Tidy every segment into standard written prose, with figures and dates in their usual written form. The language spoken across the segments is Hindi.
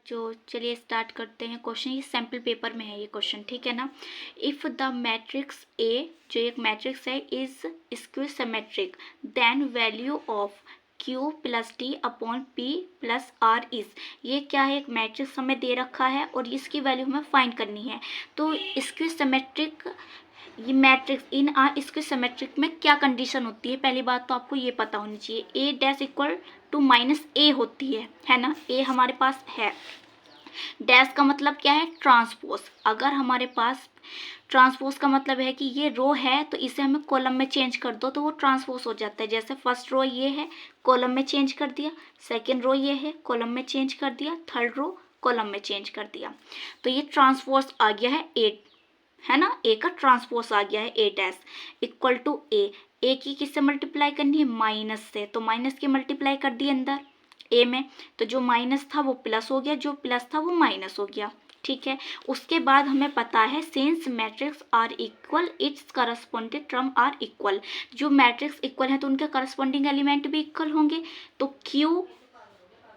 जो चलिए स्टार्ट करते हैं क्वेश्चन। ये सैम्पल पेपर में है ये क्वेश्चन, ठीक है ना। इफ़ द मैट्रिक्स ए, जो एक मैट्रिक्स है, is skew symmetric then value of Q plus T upon P plus R is. ये क्या है, एक मैट्रिक्स हमें दे रखा है और इसकी वैल्यू हमें फाइंड करनी है। तो स्क्यू सिमेट्रिक, ये मैट्रिक्स इन आ स्क्यू सिमेट्रिक में क्या कंडीशन होती है, पहली बात तो आपको ये पता होनी चाहिए। ए डैश इक्वल टू माइनस ए होती है ना। ए हमारे पास है, डैश का मतलब क्या है, ट्रांसपोज। अगर हमारे पास ट्रांसपोज का मतलब है कि ये रो है तो इसे हमें कॉलम में चेंज कर दो तो वो ट्रांसपोज हो जाता है। जैसे फर्स्ट रो ये है, कॉलम में चेंज कर दिया, सेकेंड रो ये है, कॉलम में चेंज कर दिया, थर्ड रो कॉलम में चेंज कर दिया, तो ये ट्रांसपोज आ गया है ए, है ना। ए का ट्रांसपोज आ गया है ए डैश इक्वल टू ए। ए की किससे मल्टीप्लाई करनी है, माइनस से, तो माइनस की मल्टीप्लाई कर दी अंदर ए में, तो जो माइनस था वो प्लस हो गया, जो प्लस था वो माइनस हो गया, ठीक है। उसके बाद हमें पता है since matrix are equal its corresponding term are equal. जो मैट्रिक्स इक्वल है तो उनके करस्पॉन्डिंग एलिमेंट भी इक्वल होंगे। तो क्यू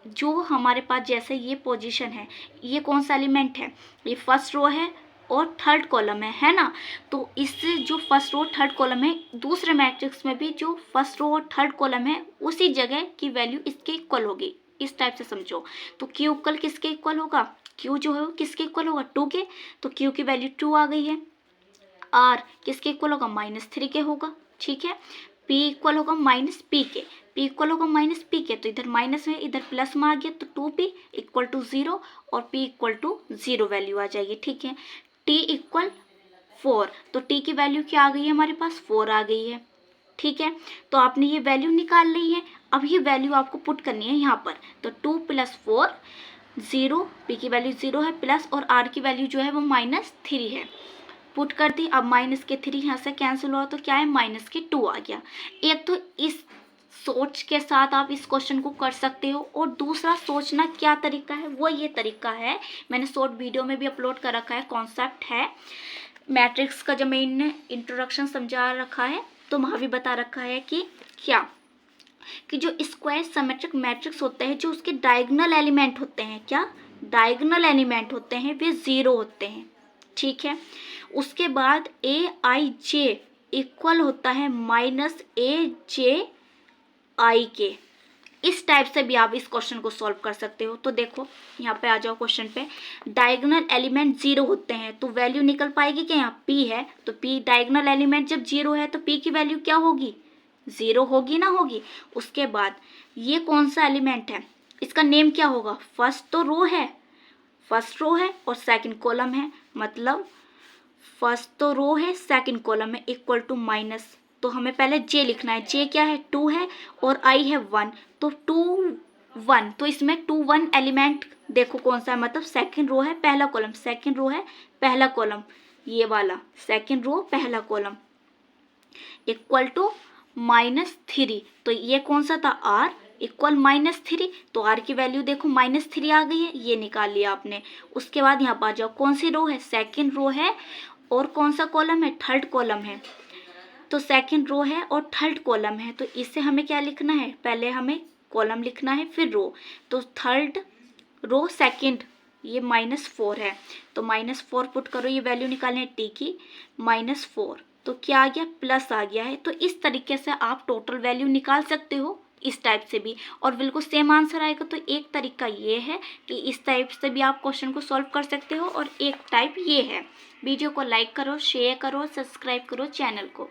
जो हमारे पास, जैसे ये पोजीशन है, ये कौन सा एलिमेंट है, ये फर्स्ट रो है और थर्ड कॉलम है ना। तो इससे जो फर्स्ट रो थर्ड कॉलम है, दूसरे मैट्रिक्स में भी जो फर्स्ट रो और थर्ड कॉलम है उसी जगह की वैल्यू इसके इक्वल होगी, इस टाइप से समझो। तो क्यू इक्वल किसके इक्वल होगा, क्यू जो है वो किसके इक्वल होगा, 2 के, तो क्यू की वैल्यू 2 आ गई है। आर किसके इक्वल होगा, -3 के होगा, ठीक है। पी इक्वल होगा माइनस पी के, पी इक्वल होगा माइनस पी के, तो इधर माइनस है इधर प्लस में आ गया, तो 2p इक्वल टू 0 और p इक्वल टू 0 वैल्यू आ जाएगी, ठीक है। t इक्वल 4, तो t की वैल्यू क्या आ गई है हमारे पास, 4 आ गई है, ठीक है। तो आपने ये वैल्यू निकाल ली है, अब ये वैल्यू आपको पुट करनी है यहाँ पर। तो 2 + 4 0, p की वैल्यू 0 है, प्लस और r की वैल्यू जो है वो -3 है, पुट कर दी। अब -3 यहाँ से कैंसिल हुआ तो क्या है, -2 आ गया। एक तो इस सोच के साथ आप इस क्वेश्चन को कर सकते हो, और दूसरा सोचना क्या तरीका है, वो ये तरीका है, मैंने शॉर्ट वीडियो में भी अपलोड कर रखा है, कॉन्सेप्ट है मैट्रिक्स का, जब मैंने इंट्रोडक्शन समझा रखा है तो वहाँ भी बता रखा है कि क्या, कि जो स्क्वायर सिमेट्रिक मैट्रिक्स होते हैं, जो उसके डायगोनल एलिमेंट होते हैं, क्या डायगोनल एलिमेंट होते हैं, वे 0 होते हैं, ठीक है। उसके बाद aij इक्वल होता है -aj i के। इस टाइप से भी आप इस क्वेश्चन को सॉल्व कर सकते हो। तो देखो यहाँ पे आ जाओ क्वेश्चन पे, डायगोनल एलिमेंट 0 होते हैं तो वैल्यू निकल पाएगी क्या, यहाँ p है तो p डायगोनल एलिमेंट जब 0 है तो p की वैल्यू क्या होगी, 0 होगी ना होगी। उसके बाद ये कौन सा एलिमेंट है, इसका नेम क्या होगा, फर्स्ट तो रो है, फर्स्ट रो है और सेकंड कॉलम है, मतलब फर्स्ट तो रो है सेकंड कॉलम है, इक्वल टू माइनस, तो हमें पहले j लिखना है, j क्या है, 2 है और i है 1, तो 2 1, तो इसमें 2 1 एलिमेंट देखो कौन सा है, मतलब सेकंड रो है पहला कॉलम, सेकंड रो है पहला कॉलम, ये वाला सेकंड रो पहला कॉलम, इक्वल टू -3, तो ये कौन सा था, r इक्वल -3, तो r की वैल्यू देखो -3 आ गई है, ये निकाल लिया आपने। उसके बाद यहाँ पर आ जाओ, कौन सी रो है, सेकंड रो है और कौन सा कॉलम है, थर्ड कॉलम है, तो सेकंड रो है और थर्ड कॉलम है, तो इससे हमें क्या लिखना है, पहले हमें कॉलम लिखना है फिर रो, तो थर्ड रो सेकंड, ये -4 है, तो -4 पुट करो, ये वैल्यू निकालनी है t की, -4, तो क्या आ गया, प्लस आ गया है। तो इस तरीके से आप टोटल वैल्यू निकाल सकते हो, इस टाइप से भी, और बिल्कुल सेम आंसर आएगा। तो एक तरीका ये है कि इस टाइप से भी आप क्वेश्चन को सॉल्व कर सकते हो, और एक टाइप ये है। वीडियो को लाइक करो, शेयर करो, सब्सक्राइब करो चैनल को।